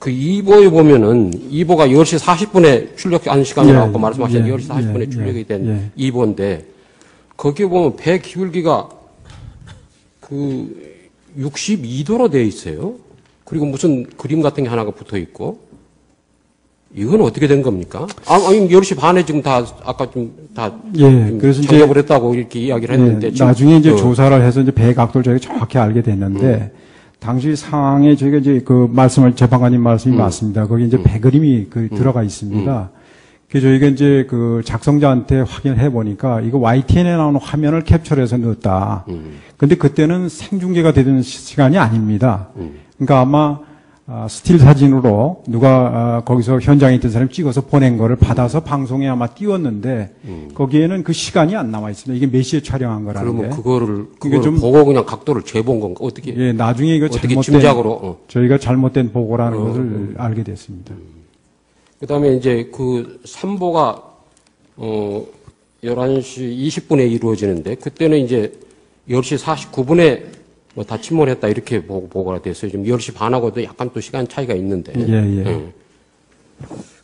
그 2보에 보면은 2보가 10시 40분에 출력한 시간이라고 말씀하신 10시 40분에 출력이 된 2보인데 거기에 보면 배 기울기가 그 62도로 되어 있어요. 그리고 무슨 그림 같은 게 하나가 붙어 있고 이건 어떻게 된 겁니까? 아니 10시 반에 지금 다 아까 그래서 정답을 했다고 이렇게 이야기를 했는데 나중에 이제 조사를 해서 이제 배 각도를 저희가 정확히 알게 됐는데 당시 상황에 저희가 이제 그 말씀을 재판관님 말씀이 맞습니다. 거기 이제 배 그림이 들어가 있습니다. 그래서 저희가 이제 그 작성자한테 확인을 해 보니까 이거 YTN에 나오는 화면을 캡처해서 넣었다. 근데 그때는 생중계가 되던 시간이 아닙니다. 그러니까 아마 스틸 사진으로 누가 거기서 현장에 있던 사람이 찍어서 보낸 거를 받아서 방송에 아마 띄웠는데 거기에는 그 시간이 안 나와 있습니다. 이게 몇 시에 촬영한 거라는 게. 그러면 그거를 좀 보고 그냥 각도를 재본 건가? 어떻게? 예, 나중에 이거 어떻게 잘못된 짐작으로 저희가 잘못된 보고라는 것을 알게 됐습니다. 그다음에 이제 그 3보가 11시 20분에 이루어지는데 그때는 이제 10시 49분에 뭐 다 침몰했다 이렇게 보고가 됐어요. 지금 10시 반하고도 약간 또 시간 차이가 있는데.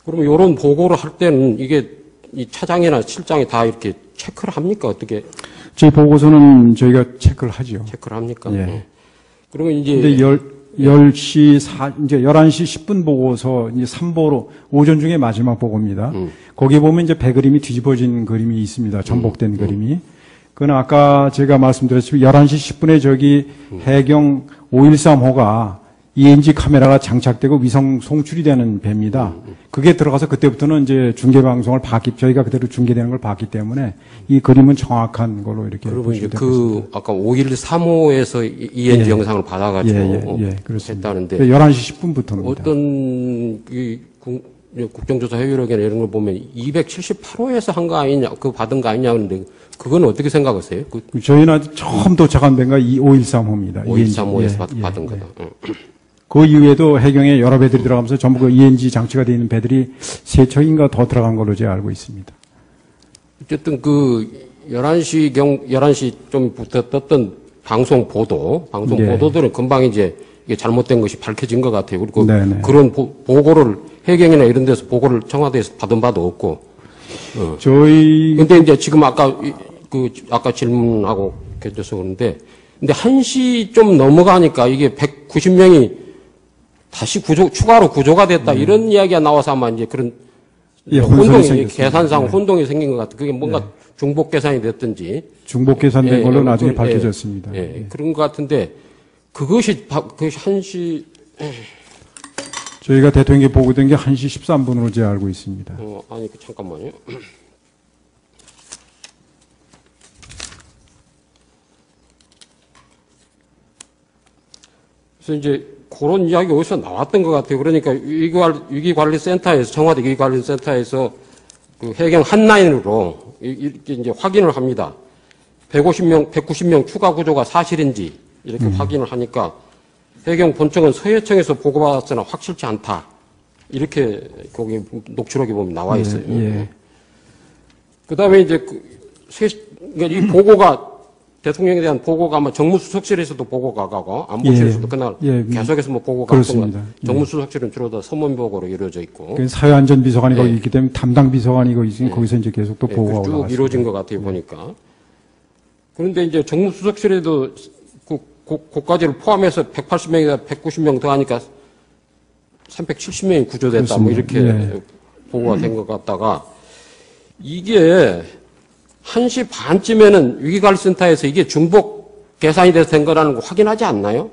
그러면 이런 보고를 할 때는 이게 이 차장이나 실장이 다 이렇게 체크를 합니까? 어떻게? 저희 보고서는 저희가 체크를 하죠. 체크를 합니까? 예. 그러면 이제. 근데 10시 이제 11시 10분 보고서 이제 3보로 오전 중에 마지막 보고입니다. 거기 보면 이제 배 그림이 뒤집어진 그림이 있습니다. 전복된 그림이. 그건 아까 제가 말씀드렸지만 11시 10분에 저기 해경 513호가 ENG 카메라가 장착되고 위성 송출이 되는 배입니다. 그게 들어가서 그때부터는 이제 중계 방송을 저희가 그대로 중계되는 걸 봤기 때문에 이 그림은 정확한 걸로 이렇게 그리고 이제 아까 513호에서 ENG 영상을 받아가지고 했다는데 11시 10분부터입니다. 어떤 국정조사 회유록이나 이런 걸 보면 278호에서 한 거 아니냐, 받은 거 아니냐 그러는데 그건 어떻게 생각하세요? 저희는 아직 처음 도착한 배가 513호입니다. 513호에서 받은 거다. 그 이후에도 해경에 여러 배들이 들어가면서 전부 그 ENG 장치가 되어 있는 배들이 3척인가 더 들어간 걸로 제가 알고 있습니다. 어쨌든 11시 좀부터 떴던 방송 보도들은 금방 이제 이게 잘못된 것이 밝혀진 것 같아요. 그리고 그런 보고를 해경이나 이런 데서 보고를 청와대에서 받은 바도 없고. 근데 이제 지금 아까 질문하고 계셔서 그런데, 근데 1시 좀 넘어가니까 이게 190명이 다시 추가로 구조가 됐다 이런 이야기가 나와서 아마 이제 그런 계산상 혼동이 생긴 것 같아요. 그게 뭔가 중복 계산이 됐든지. 중복 계산된 걸로 나중에 밝혀졌습니다. 그런 것 같은데 그것이 1시 저희가 대통령께 보고된 게 1시 13분으로 제가 알고 있습니다. 아니, 잠깐만요. 그래서 이제 그런 이야기 어디서 나왔던 것 같아요. 그러니까 위기관리센터에서, 청와대 위기관리센터에서 그 해경 한라인으로 이렇게 이제 확인을 합니다. 190명 추가 구조가 사실인지 이렇게 확인을 하니까 해경 본청은 서해청에서 보고받았으나 확실치 않다. 이렇게 거기 녹취록에 보면 나와 있어요. 그 다음에 이제 이 보고가 대통령에 대한 보고가 아마 정무수석실에서도 보고가 가고 안보실에서도 그날 계속해서 뭐 보고가 갔던 것 정무수석실은 주로 다 서문 보고로 이루어져 있고 사회안전비서관이 거기 있기 때문에 담당 비서관이 거기 있으니 거기서 이제 계속 또 보고가 쭉 올라갔습니다. 이루어진 것 같아요 보니까. 그런데 이제 정무수석실에도 고까지를 포함해서 180명이다 190명 더 하니까 370명이 구조됐다 그렇습니다. 뭐 이렇게 보고가 된 것 같다가 이게 1시 반쯤에는 위기관리센터에서 이게 중복 계산이 돼서 된 거라는 거 확인하지 않나요?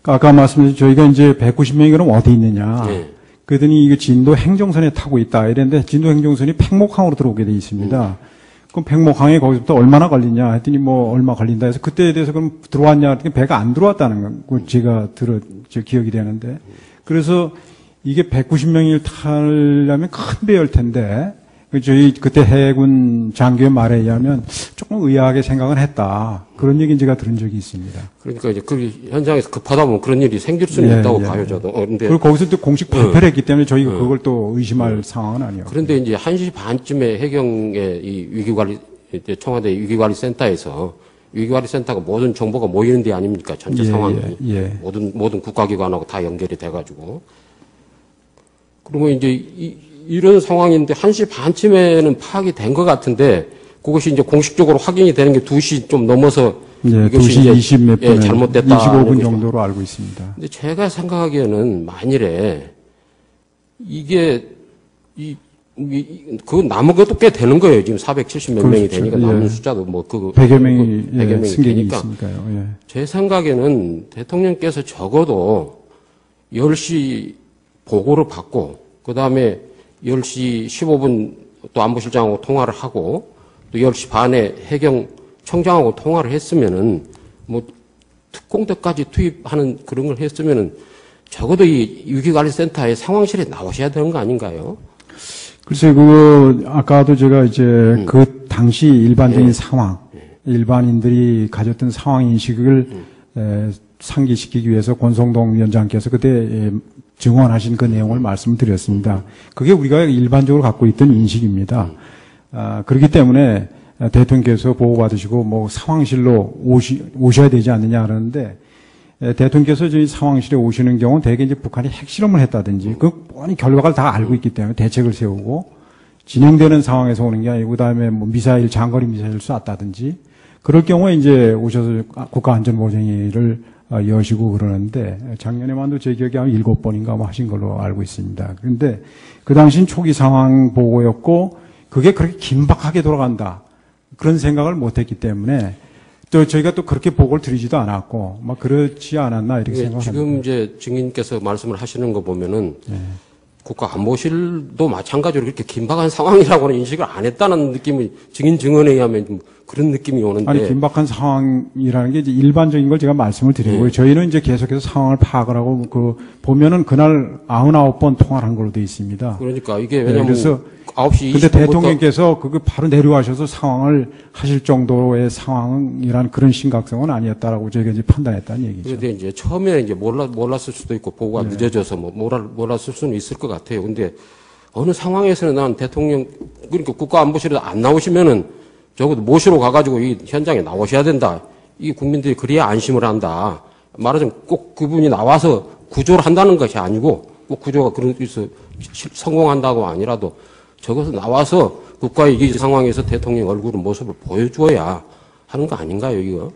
아까 말씀드린 저희가 이제 190명이 그럼 어디 있느냐. 그랬더니 이게 진도 행정선에 타고 있다. 이랬는데 진도 행정선이 팽목항으로 들어오게 돼 있습니다. 그럼 팽목항에 거기서부터 얼마나 걸리냐 했더니 뭐 얼마 걸린다 해서 그때에 대해서 그럼 들어왔냐 했더니 배가 안 들어왔다는 거 제가 기억이 되는데 그래서 이게 190명을 타려면 큰 배일 텐데 저희 그때 해군 장교의 말에 의하면 조금 의아하게 생각은 했다. 그런 얘기 제가 들은 적이 있습니다. 그러니까 이제 그 현장에서 급하다 보면 그런 일이 생길 수는 있다고 봐요, 저도. 근데 그리고 거기서 또 공식 발표를 했기 때문에 저희가 그걸 또 의심할 상황은 아니에요. 그런데 이제 1시 반쯤에 해경의 이 위기관리, 청와대 위기관리센터에서 위기관리센터가 모든 정보가 모이는 데 아닙니까? 전체 상황이. 모든 국가기관하고 다 연결이 돼가지고. 그러면 이제 이런 상황인데 1시 반쯤에는 파악이 된 것 같은데 그것이 이제 공식적으로 확인이 되는 게 2시 좀 넘어서 예, 이것이 2시 20 몇 분에 잘못됐다. 25분 정도로 알고 있습니다. 근데 제가 생각하기에는 만일에 이게 그 남은 것도 꽤 되는 거예요. 지금 470 몇 명이 그렇죠. 되니까 예. 남은 숫자도 뭐 100여 명이, 100여 예, 명이 승객이 되니까 있으니까요. 예. 제 생각에는 대통령께서 적어도 10시 보고를 받고 그다음에 10시 15분 또 안보실장하고 통화를 하고 또 10시 반에 해경청장하고 통화를 했으면은 뭐 특공대까지 투입하는 그런 걸 했으면은 적어도 이 위기관리센터에 상황실에 나오셔야 되는 거 아닌가요? 글쎄, 아까도 제가 이제 그 당시 일반적인 상황, 일반인들이 가졌던 상황 인식을 상기시키기 위해서 권성동 위원장께서 그때 증언하신 그 내용을 말씀드렸습니다. 그게 우리가 일반적으로 갖고 있던 인식입니다. 그렇기 때문에 대통령께서 보고받으시고 뭐 상황실로 오셔야 되지 않느냐 하는데 대통령께서 저희 상황실에 오시는 경우는 대개 이제 북한이 핵실험을 했다든지 그 뻔히 결과를 다 알고 있기 때문에 대책을 세우고 진행되는 상황에서 오는 게 아니고 그다음에 뭐 미사일 장거리 미사일을 쐈다든지 그럴 경우에 이제 오셔서 국가안전보장회의를 여시고 그러는데 작년에만도 제 기억에 한 7번인가 뭐 하신 걸로 알고 있습니다. 그런데 그 당시는 초기 상황 보고였고 그게 그렇게 긴박하게 돌아간다 그런 생각을 못했기 때문에 또 저희가 또 그렇게 보고를 드리지도 않았고 막 그렇지 않았나 이렇게 생각합니다. 지금 이제 증인께서 말씀을 하시는 거 보면은 국가안보실도 마찬가지로 그렇게 긴박한 상황이라고는 인식을 안 했다는 느낌이 증인 증언에 의하면 좀 그런 느낌이 오는데. 아니, 긴박한 상황이라는 게 이제 일반적인 걸 제가 말씀을 드리고요. 저희는 이제 계속해서 상황을 파악을 하고 보면은 그날 99번 통화를 한 걸로 되어 있습니다. 그러니까 이게 왜냐면 그래서 9시 20분부터 근데 대통령께서 바로 내려와셔서 상황을 하실 정도의 상황이란 그런 심각성은 아니었다라고 저희가 이제 판단했다는 얘기죠. 그런데 이제 처음에 이제 몰랐을 수도 있고 보고가 늦어져서 뭐 몰랐을 수는 있을 것 같아요. 근데 어느 상황에서는 난 대통령 그러니까 국가안보실에도 안 나오시면은 적어도 모시러 가가지고 이 현장에 나오셔야 된다. 이 국민들이 그래야 안심을 한다. 말하자면 꼭 그분이 나와서 구조를 한다는 것이 아니고 꼭 구조가 그래서 성공한다고 아니라도 적어서 나와서 국가의 이 상황에서 대통령 얼굴 모습을 보여줘야 하는 거 아닌가요, 이거?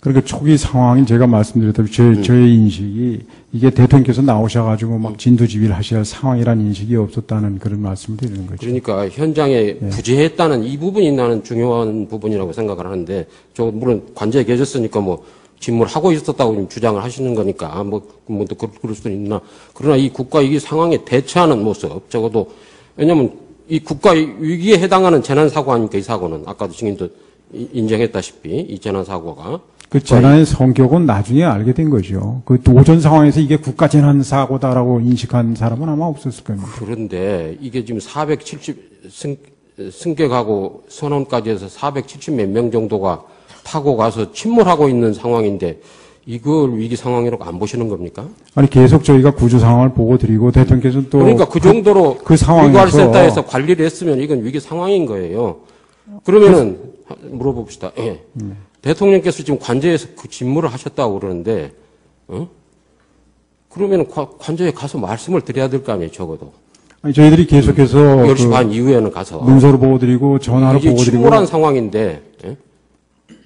그러니까 초기 상황인 제가 말씀드렸다시피 저의 인식이 이게 대통령께서 나오셔가지고 막 진두지휘를 하셔야 할 상황이라는 인식이 없었다는 그런 말씀을 드리는 거죠. 그러니까 현장에 부재했다는 이 부분이 나는 중요한 부분이라고 생각을 하는데 물론 관저에 계셨으니까 뭐 직무하고 있었다고 지금 주장을 하시는 거니까 뭐 또 그럴 수도 있나. 그러나 이 국가 위기 상황에 대처하는 모습 적어도 왜냐하면 이 국가 위기에 해당하는 재난 사고 아닙니까 이 사고는 아까도 증인도 인정했다시피 이 재난 사고가 그 재난의 성격은 나중에 알게 된 거죠. 그 오전 상황에서 이게 국가 재난 사고다라고 인식한 사람은 아마 없었을 겁니다. 그런데 이게 지금 470 승객하고 선원까지 해서 470 몇 명 정도가 타고 가서 침몰하고 있는 상황인데 이걸 위기 상황이라고 안 보시는 겁니까? 아니 계속 저희가 구조 상황을 보고 드리고 대통령께서는 또 그러니까 그 정도로 그 상황에서 위기관리센터에서 관리를 했으면 이건 위기 상황인 거예요. 그러면은 물어봅시다. 예. 대통령께서 지금 관저에서 그 직무를 하셨다고 그러는데, 그러면 관저에 가서 말씀을 드려야 될 거 아니에요, 적어도. 아니, 저희들이 계속해서 10시 반 이후에는 가서. 문서로 보고드리고 전화로 이게 보고드리고 침몰한 상황인데, 예?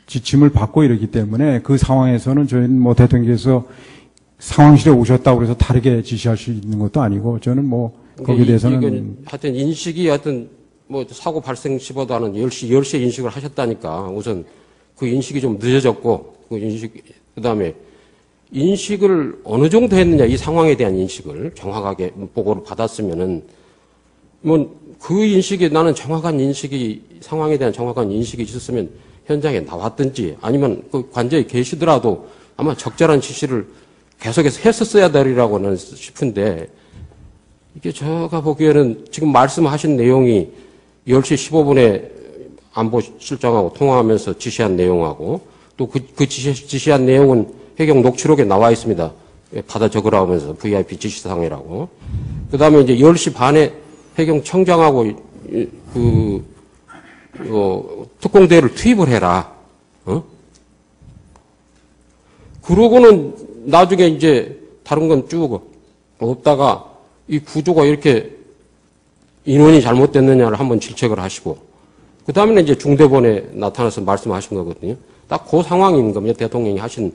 지침을 받고 이러기 때문에 그 상황에서는 저희는 뭐 대통령께서 상황실에 오셨다고 해서 다르게 지시할 수 있는 것도 아니고 저는 뭐 거기에 대해서는 이건 하여튼 인식이 하여튼 뭐 사고 발생 시보다 하는 10시에 인식을 하셨다니까 우선 그 인식이 좀 늦어졌고 그다음에 인식을 어느 정도 했느냐 이 상황에 대한 인식을 정확하게 보고를 받았으면은 뭐 그 인식이 나는 정확한 인식이 상황에 대한 정확한 인식이 있었으면 현장에 나왔든지 아니면 그 관저에 계시더라도 아마 적절한 지시를 계속해서 했었어야 되리라고는 싶은데 이게 제가 보기에는 지금 말씀하신 내용이 10시 15분에 안보실장하고 통화하면서 지시한 내용하고 또 그 지시한 내용은 해경 녹취록에 나와 있습니다. 받아 적으라 하면서 VIP 지시사항이라고. 그 다음에 이제 10시 반에 해경청장하고 특공대를 투입을 해라. 그러고는 나중에 이제 다른 건 쭉 없다가 이 구조가 이렇게 인원이 잘못됐느냐를 한번 질책을 하시고, 그 다음에는 이제 중대본에 나타나서 말씀하신 거거든요. 딱 그 상황인 겁니다. 대통령이 하신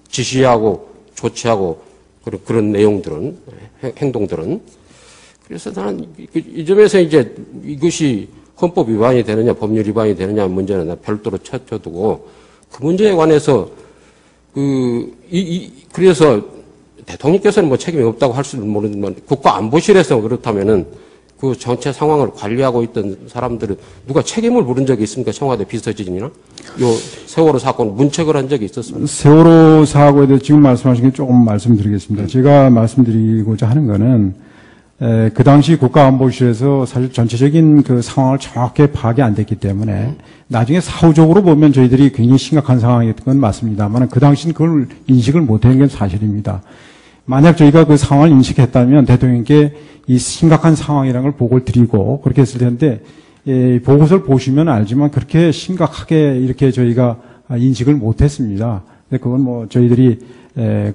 지시하고 조치하고 그런 내용들은, 행동들은. 그래서 나는 이 점에서 이제 이것이 헌법 위반이 되느냐, 법률 위반이 되느냐 문제는 별도로 쳐두고, 그 문제에 관해서 그래서 대통령께서는 뭐 책임이 없다고 할 수는 모르지만 국가안보실에서 그렇다면은 그 전체 상황을 관리하고 있던 사람들은 누가 책임을 물은 적이 있습니까? 청와대 비서진이나 요 세월호 사건 문책을 한 적이 있었습니까? 세월호 사고에 대해서 지금 말씀하신 게 조금 말씀드리겠습니다. 제가 말씀드리고자 하는 거는 그 당시 국가안보실에서 사실 전체적인 그 상황을 정확하게 파악이 안 됐기 때문에 나중에 사후적으로 보면 저희들이 굉장히 심각한 상황이었던 건 맞습니다만 그 당시는 그걸 인식을 못한 건 사실입니다. 만약 저희가 그 상황을 인식했다면 대통령께 이 심각한 상황이라는 걸 보고를 드리고 그렇게 했을 텐데 보고서를 보시면 알지만 그렇게 심각하게 이렇게 저희가 인식을 못했습니다. 근데 그건 뭐 저희들이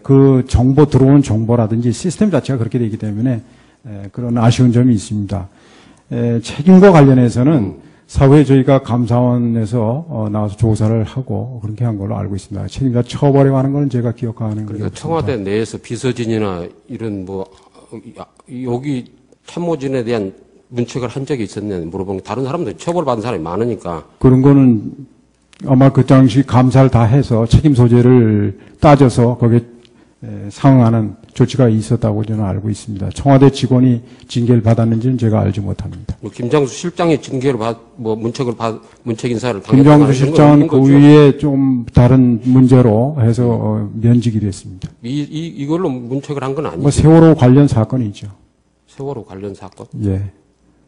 그 정보 들어오는 정보라든지 시스템 자체가 그렇게 되기 때문에 그런 아쉬운 점이 있습니다. 책임과 관련해서는 사후에 저희가 감사원에서 나와서 조사를 하고 그렇게 한 걸로 알고 있습니다. 책임자 처벌에 관한 건 제가 기억하는 거죠. 그러니까 청와대 내에서 비서진이나 이런 뭐 여기 참모진에 대한 문책을 한 적이 있었냐 물어보면 다른 사람들 처벌받은 사람이 많으니까 그런 거는 아마 그 당시 감사를 다 해서 책임 소재를 따져서 거기에 상응하는 조치가 있었다고 저는 알고 있습니다. 청와대 직원이 징계를 받았는지는 제가 알지 못합니다. 뭐 김장수 실장이 징계를 문책 인사를 김장수 실장은 그 위에 좀 다른 문제로 해서 면직이 됐습니다. 이걸로 문책을 한 건 아니죠? 뭐 세월호 관련 사건이죠. 세월호 관련 사건? 예.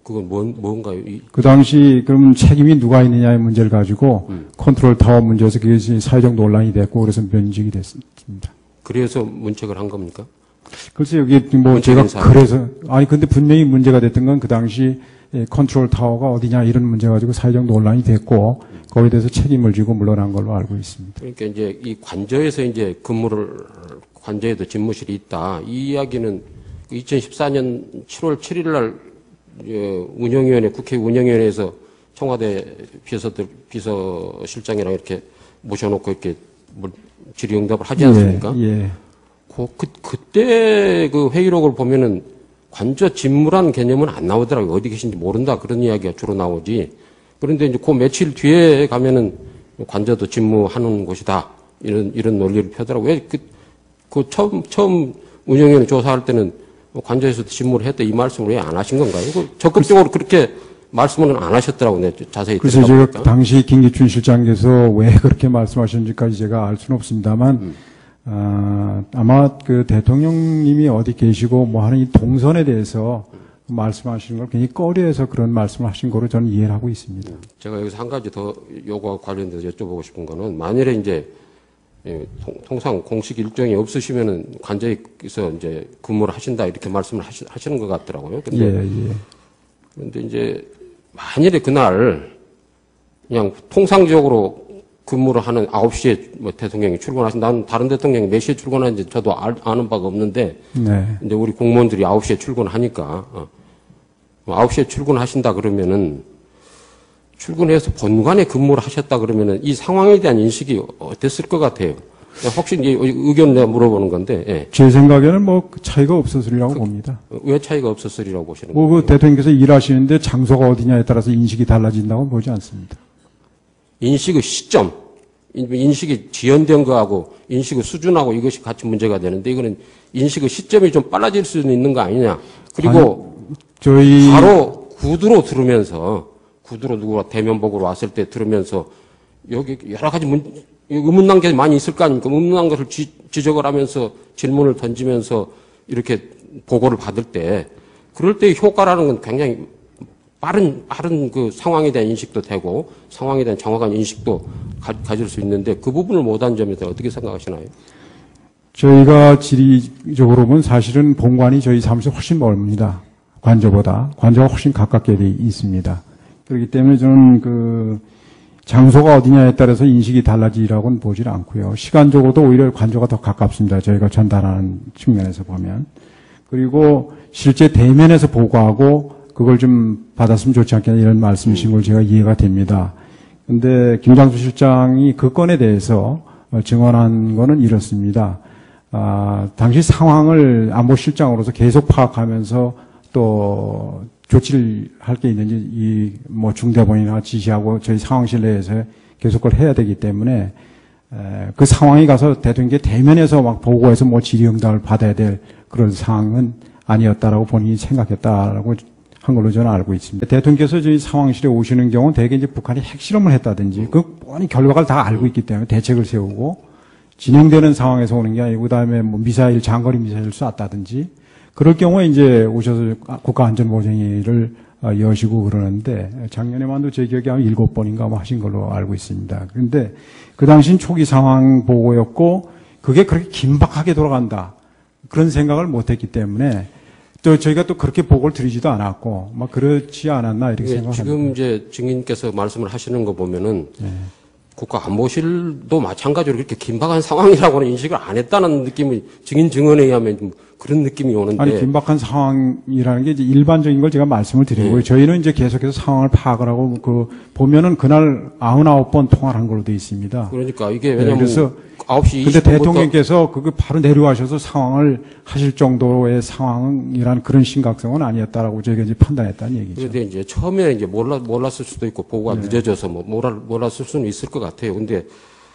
그건 뭔가요? 그 당시 그럼 책임이 누가 있느냐의 문제를 가지고 컨트롤 타워 문제에서 그것이 사회적 논란이 됐고 그래서 면직이 됐습니다. 그래서 문책을 한 겁니까? 글쎄 여기 뭐 제가 그래서 아니 근데 분명히 문제가 됐던 건 그 당시 컨트롤 타워가 어디냐 이런 문제 가지고 사회적 논란이 됐고 거기에 대해서 책임을 지고 물러난 걸로 알고 있습니다. 그러니까 이제 이 관저에서 이제 관저에도 집무실이 있다. 이 이야기는 2014년 7월 7일 날 운영위원회 국회 운영위원회에서 청와대 비서실장이랑 이렇게 모셔놓고 이렇게 질의응답을 하지 않습니까? 예. 그때 그 회의록을 보면은 관저 집무라는 개념은 안 나오더라고요. 어디 계신지 모른다. 그런 이야기가 주로 나오지. 그런데 이제 그 며칠 뒤에 가면은 관저도 집무하는 곳이다. 이런 논리를 펴더라고요. 왜 처음 운영위원회 조사할 때는 관저에서도 집무를 했다. 이 말씀을 왜 안 하신 건가요? 적극적으로 그렇게 말씀은 안 하셨더라고요. 자세히 그래서 제가 당시 김기춘 실장께서 왜 그렇게 말씀하셨는지까지 제가 알 수는 없습니다만 아마 그 대통령님이 어디 계시고 뭐 하는 이 동선에 대해서 말씀하시는 걸 굉장히 꺼려해서 그런 말씀을 하신 거로 저는 이해를 하고 있습니다. 제가 여기서 한 가지 더 요구와 관련돼서 여쭤보고 싶은 거는 만일에 이제 통상 공식 일정이 없으시면은 관저에서 이제 근무를 하신다 이렇게 말씀을 하시는 것 같더라고요. 근데 그런데 이제 만일에 그날 그냥 통상적으로 근무를 하는 9시에 뭐 대통령이 출근하신다. 나는 다른 대통령이 몇 시에 출근하는지 저도 아는 바가 없는데 이제 우리 공무원들이 9시에 출근하니까 9시에 출근하신다 그러면은 출근해서 본관에 근무를 하셨다 그러면은 이 상황에 대한 인식이 어땠을 것 같아요. 혹시 이제 의견을 내가 물어보는 건데. 예. 제 생각에는 뭐 차이가 없었으리라고 봅니다. 왜 차이가 없었으리라고 보시는 거예요? 거예요? 그 대통령께서 일하시는데 장소가 어디냐에 따라서 인식이 달라진다고 보지 않습니다. 인식의 시점, 인식이 지연된 거하고 인식의 수준하고 이것이 같이 문제가 되는데 이거는 인식의 시점이 좀 빨라질 수는 있는 거 아니냐. 그리고 바로 구두로 누구가 대면복으로 왔을 때 들으면서 여기 여러 가지 의문난 게 많이 있을 거 아닙니까? 의문난 것을 지적을 하면서 질문을 던지면서 이렇게 보고를 받을 때 그럴 때 효과라는 건 굉장히 빠른 그 상황에 대한 인식도 되고 상황에 대한 정확한 인식도 가질 수 있는데 그 부분을 못한 점에 대해 어떻게 생각하시나요? 저희가 지리적으로 보면 사실은 본관이 저희 사무실 훨씬 멀습니다. 관저보다. 관저가 훨씬 가깝게 돼 있습니다. 그렇기 때문에 저는 그 장소가 어디냐에 따라서 인식이 달라지라고는 보질 않고요. 시간적으로도 오히려 관저가 더 가깝습니다. 저희가 전달하는 측면에서 보면. 그리고 실제 대면에서 보고하고 그걸 좀 받았으면 좋지 않겠냐 이런 말씀이신 걸 제가 이해가 됩니다. 근데 김장수 실장이 그 건에 대해서 증언한 거는 이렇습니다. 당시 상황을 안보실장으로서 계속 파악하면서 또 조치를 할 게 있는지 뭐 중대본이나 지시하고 저희 상황실 내에서 계속 그걸 해야 되기 때문에 그 상황에 가서 대통령께 대면에서 막 보고해서 뭐 질의응답을 받아야 될 그런 상황은 아니었다라고 본인이 생각했다라고 한 걸로 저는 알고 있습니다. 대통령께서 저희 상황실에 오시는 경우는 대개 이제 북한이 핵실험을 했다든지 그 뻔히 결과를 다 알고 있기 때문에 대책을 세우고 진행되는 상황에서 오는 게 아니고 그다음에 뭐 미사일 장거리 미사일을 쐈다든지 그럴 경우에 이제 오셔서 국가안전보장회의를 여시고 그러는데 작년에만도 제 기억에 한 7번인가 뭐 하신 걸로 알고 있습니다. 그런데 그 당시는 초기 상황 보고였고 그게 그렇게 긴박하게 돌아간다 그런 생각을 못했기 때문에 또 저희가 또 그렇게 보고를 드리지도 않았고 막 그렇지 않았나 이렇게 생각합니다. 지금 이제 증인께서 말씀을 하시는 거 보면은 국가안보실도 마찬가지로 그렇게 긴박한 상황이라고는 인식을 안 했다는 느낌이 증인 증언에 의하면 좀 그런 느낌이 오는데. 아니, 긴박한 상황이라는 게 이제 일반적인 걸 제가 말씀을 드리고요. 저희는 이제 계속해서 상황을 파악을 하고 보면은 그날 99번 통화를 한 걸로 되어 있습니다. 그러니까 이게 왜냐면 그래서 9시 20분부터 근데 대통령께서 그거 바로 내려가셔서 상황을 하실 정도의 상황이라는 그런 심각성은 아니었다라고 저희가 이제 판단했다는 얘기죠. 그런데 이제 처음에 이제 몰랐을 수도 있고 보고가 늦어져서 뭐 몰랐을 수는 있을 것 같아요. 근데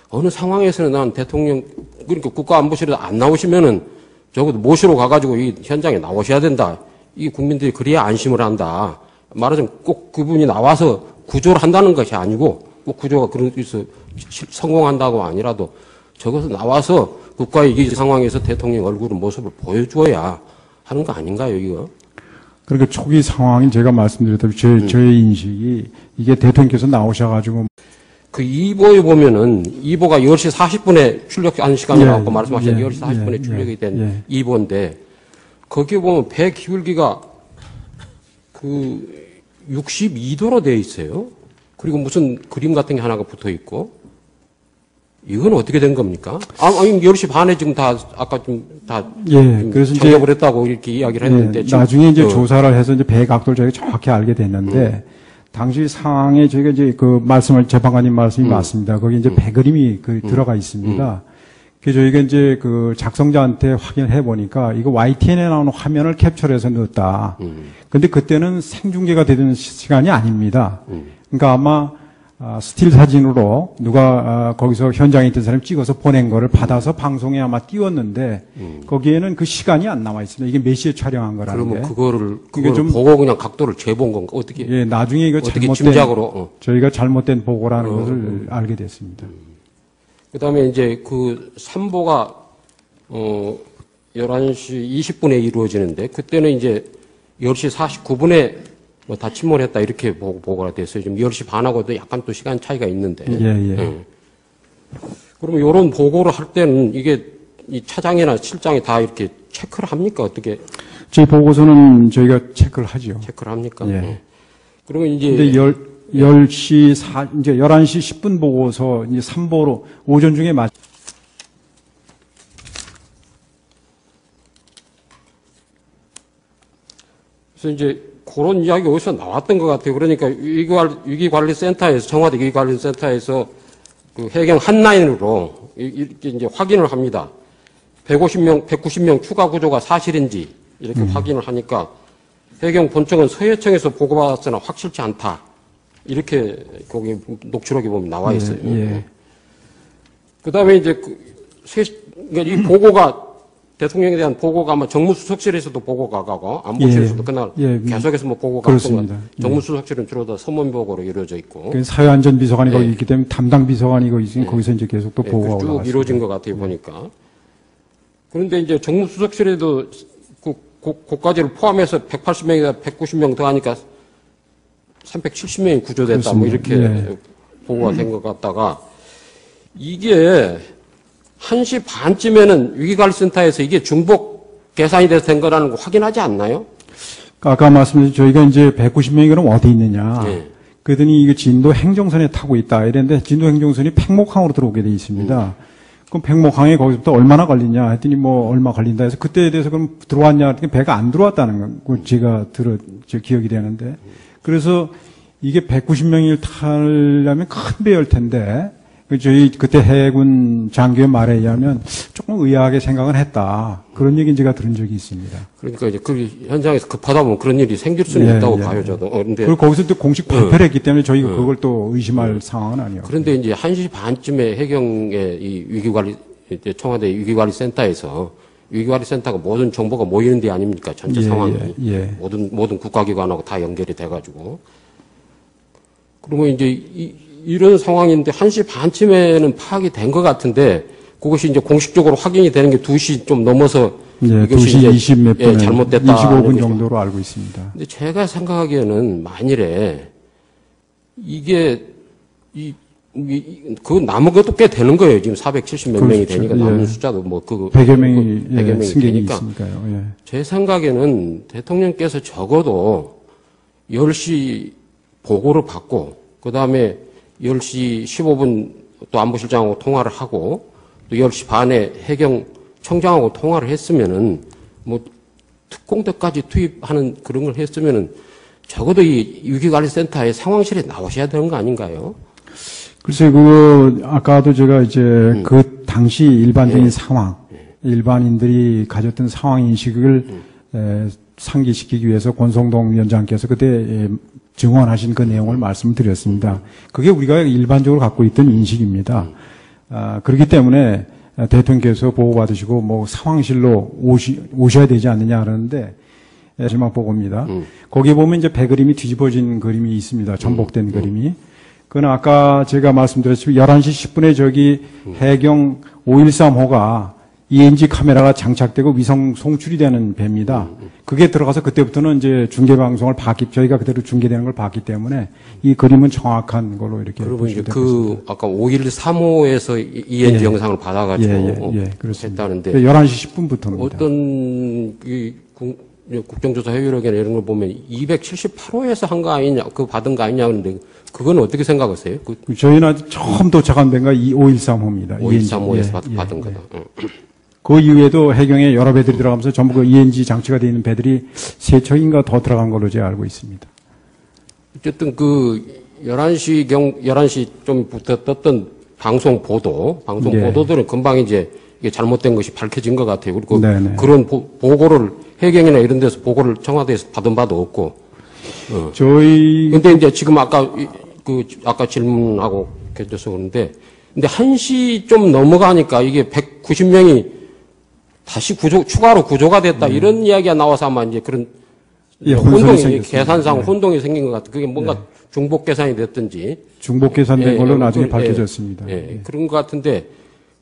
어느 상황에서는 난 대통령 그러니까 국가안보실에 안 나오시면은 적어도 모시러 가가지고 이 현장에 나오셔야 된다. 이 국민들이 그래야 안심을 한다. 말하자면 꼭 그분이 나와서 구조를 한다는 것이 아니고 꼭 구조가 그래서 성공한다고 아니라도 적어서 나와서 국가의 이 상황에서 대통령 얼굴 모습을 보여줘야 하는 거 아닌가요, 이거? 그러니까 초기 상황이 제가 말씀드렸다시피 저의 인식이 이게 대통령께서 나오셔가지고 그 2보에 보면은 2보가 10시 40분에 출력한 시간이라고 말씀하신 10시 40분에 출력이 된 2보인데 거기에 보면 배 기울기가 그 62도로 되어 있어요. 그리고 무슨 그림 같은 게 하나가 붙어 있고 이건 어떻게 된 겁니까? 아니 10시 반에 지금 다 아까 다 그래서 전역을 했다고 이렇게 이야기를 했는데 나중에 이제 조사를 해서 이제 배 각도를 저희가 정확히 알게 됐는데 당시 상황에 저희가 이제 그 말씀을 재판관님 말씀이 맞습니다. 거기 이제 배 그림이 들어가 있습니다. 그래서 저희가 이제 그 작성자한테 확인을 해 보니까 이거 YTN에 나오는 화면을 캡처해서 넣었다. 근데 그때는 생중계가 되는 시간이 아닙니다. 그러니까 아마 스틸 사진으로 누가 거기서 현장에 있던 사람이 찍어서 보낸 거를 받아서 방송에 아마 띄웠는데 거기에는 그 시간이 안 나와 있습니다. 이게 몇 시에 촬영한 거라는 그러면 게. 그거를 좀 보고 그냥 각도를 재본 건가? 어떻게? 나중에 이거 어떻게 잘못된 짐작으로 저희가 잘못된 보고라는 것을 알게 됐습니다. 그다음에 이제 그 3보가 11시 20분에 이루어지는데 그때는 이제 10시 49분에 뭐 다 침몰했다 이렇게 보고가 됐어요. 지금 10시 반하고도 약간 또 시간 차이가 있는데. 그러면 이런 보고를 할 때는 이게 이 차장이나 실장이 다 이렇게 체크를 합니까? 어떻게? 저희 보고서는 저희가 체크를 하죠. 체크를 합니까? 그러면 이제. 근데 11시 10분 보고서 이제 3보로 오전 중에 그래서 이제 그런 이야기 어디서 나왔던 것 같아요. 그러니까 위기관리센터에서, 청와대 위기관리센터에서 그 해경 한 라인으로 이렇게 이제 확인을 합니다. 190명 추가 구조가 사실인지 이렇게 확인을 하니까 해경 본청은 서해청에서 보고받았으나 확실치 않다. 이렇게 거기 녹취록에 보면 나와 있어요. 그 다음에 이제 그러니까 이 보고가 대통령에 대한 보고가 아마 정무수석실에서도 보고가 가고 안보실에서도 그날 계속해서 뭐 보고가 갔던 것 정무수석실은 주로 다 서면 보고로 이루어져 있고 사회안전비서관이 거기 있기 때문에 담당 비서관이 거기 있으니 거기서 이제 계속 또 보고가 쭉 이루어진 것 같아요 보니까. 그런데 이제 정무수석실에도 그까지를 포함해서 180명이다 190명 더 하니까 370명이 구조됐다 그렇습니다. 뭐 이렇게 보고가 된 것 같다가 이게 1시 반쯤에는 위기관리센터에서 이게 중복 계산이 돼서 된 거라는 거 확인하지 않나요? 아까 말씀드린 저희가 이제 190명이 그럼 어디 있느냐. 그랬더니 이게 진도 행정선에 타고 있다. 이랬는데 진도 행정선이 팽목항으로 들어오게 돼 있습니다. 그럼 백목항에 거기서부터 얼마나 걸리냐 했더니 뭐 얼마 걸린다 해서 그때에 대해서 그럼 들어왔냐 했더니 배가 안 들어왔다는 거 제가 저 기억이 되는데 그래서 이게 190명을 타려면 큰 배일 텐데 저희 그때 해군 장교의 말에 의하면 조금 의아하게 생각은 했다. 그런 얘기 제가 들은 적이 있습니다. 그러니까 이제 그 현장에서 급하다 보면 그런 일이 생길 수는 있다고 봐요, 저도. 근데 그리고 거기서 또 공식 발표를 했기 때문에 저희가 그걸 또 의심할 상황은 아니에요. 그런데 이제 1시 반쯤에 해경의 이 위기관리, 이제 청와대 위기관리센터에서 위기관리센터가 모든 정보가 모이는 데 아닙니까? 전체 상황이. 모든 국가기관하고 다 연결이 돼가지고. 그러면 이제 이런 상황인데 1시 반쯤에는 파악이 된 것 같은데 그것이 이제 공식적으로 확인이 되는 게 2시 좀 넘어서 이것이 2시 20 몇 분에 잘못됐다. 25분 정도로 알고 있습니다. 근데 제가 생각하기에는 만일에 이게 그 남은 것도 꽤 되는 거예요. 지금 470 몇 명이 되니까 남은 숫자도 뭐 100여 명이 100여 명이 승객이 되니까 있으니까요. 제 생각에는 대통령께서 적어도 10시 보고를 받고 그다음에 10시 15분 또 안보실장하고 통화를 하고 또 10시 반에 해경 청장하고 통화를 했으면은 뭐 특공대까지 투입하는 그런 걸 했으면은 적어도 이 위기관리센터의 상황실에 나오셔야 되는 거 아닌가요? 글쎄, 아까도 제가 이제 그 당시 일반적인 상황, 일반인들이 가졌던 상황 인식을 상기시키기 위해서 권성동 위원장께서 그때 증언하신 그 내용을 말씀드렸습니다. 그게 우리가 일반적으로 갖고 있던 인식입니다. 그렇기 때문에 대통령께서 보고받으시고 뭐 상황실로 오셔야 되지 않느냐 하는데 마지막 보고입니다. 거기에 보면 이제 배그림이 뒤집어진 그림이 있습니다. 전복된 그림이. 그건 아까 제가 말씀드렸지만 11시 10분에 저기 해경 513호가 ENG 카메라가 장착되고 위성 송출이 되는 배입니다. 그게 들어가서 그때부터는 이제 중계 방송을 저희가 그대로 중계되는 걸 봤기 때문에 이 그림은 정확한 걸로 이렇게. 그리고 이제 아까 513호에서 ENG 영상을 받아가지고 했다는데. 11시 10분부터입니다. 어떤 국정조사 회유력이나 이런 걸 보면 278호에서 한 거 아니냐, 받은 거 아니냐 그러는데 그건 어떻게 생각하세요? 저희는 아직 처음 도착한 배가 513호입니다. 513호에서 받은 거다. 그 이후에도 해경에 여러 배들이 들어가면서 전부 그 ENG 장치가 되어 있는 배들이 3척인가 더 들어간 걸로 제가 알고 있습니다. 어쨌든 11시 좀부터 떴던 방송 보도들은 금방 이제 이게 잘못된 것이 밝혀진 것 같아요. 그리고 그런 보고를 해경이나 이런 데서 보고를 청와대에서 받은 바도 없고. 근데 이제 지금 아까 질문하고 겹쳐서 그러는데, 근데 1시 좀 넘어가니까 이게 190명이 다시 추가로 구조가 됐다. 이런 이야기가 나와서 아마 이제 그런 계산상 혼동이 생긴 것 같아요. 그게 뭔가 중복 계산이 됐든지. 중복 계산된 걸로 나중에 밝혀졌습니다. 그런 것 같은데,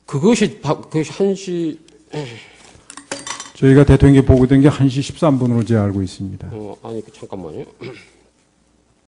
그것이 1시. 저희가 대통령께 보고된 게 1시 13분으로 제가 알고 있습니다. 아니, 잠깐만요.